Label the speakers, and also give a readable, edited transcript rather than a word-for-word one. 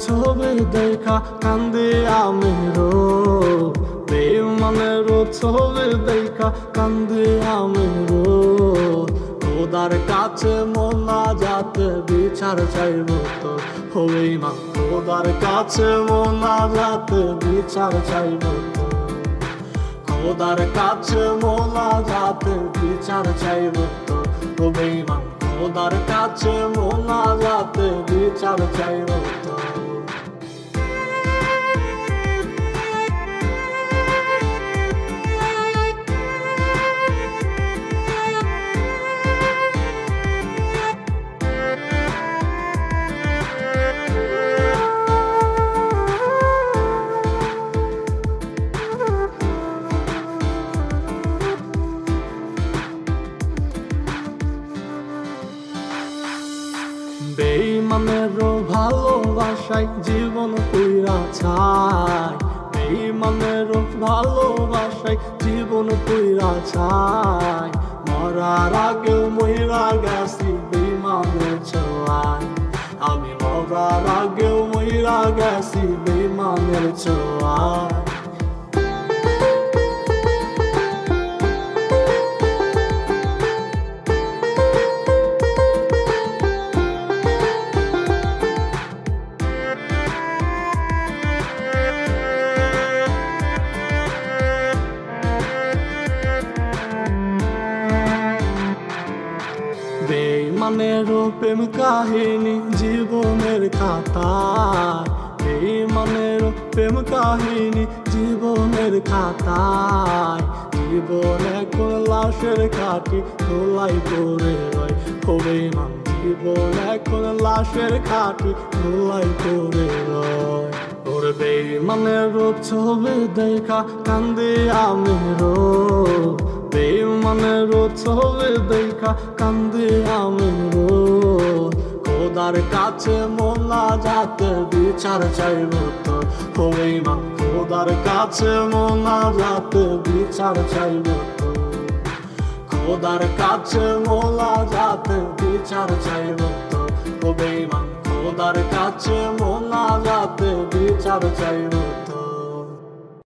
Speaker 1: ছবি দেখা কান্দি আমি রোজ, বেঈমানের ছবি দেখা কান্দি আমি রোজ। খোদার কাছে মোনাজাতে বিচার চাইব তো, ও বেঈমান খোদার কাছে মোনাজাতে বিচার চাইব তো, খোদার কাছে মোনাজাতে বিচার চাইব তো, ও বেঈমান খোদার কাছে মোনাজাতে বিচার চাইব তো। বেঈমানেরও ভালোবাসায় জীবন পুইরা ছাই, বেঈমানেরও ভালোবাসায় জীবন পুইরা ছাই। মরার আগেও মইরা গেছি বেঈমানের ছোঁয়ায়, আমি মরার আগেও মইরা গেছি বেঈমানের ছোঁয়ায়। বেঈমানেরও প্রেম কাহিনী জীবনের খাতায়, বেঈমানেরও প্রেম কাহিনী জীবনের খাতায়। জীবন এখন লাশের খাটি ধুলাই পড়ে রয়, ও বেঈমান জীবন এখন লাশের খাটি ধুলাই পড়ে রয়। ওর বেঈমানেরও ছবি দেখা কান্দি আমি রোজ, বেঈমানেরও ছবি দেখা কান্দি আমি রোজ। খোদার কাছে মোনাজাতে বিচার চাইব তো, ও বেঈমান খোদার কাছে মোনাজাতে বিচার চাইব তো, খোদার কাছে মোনাজাতে বিচার চাইব তো, ও বেঈমান খোদার কাছে মোনাজাতে বিচার চাইব তো।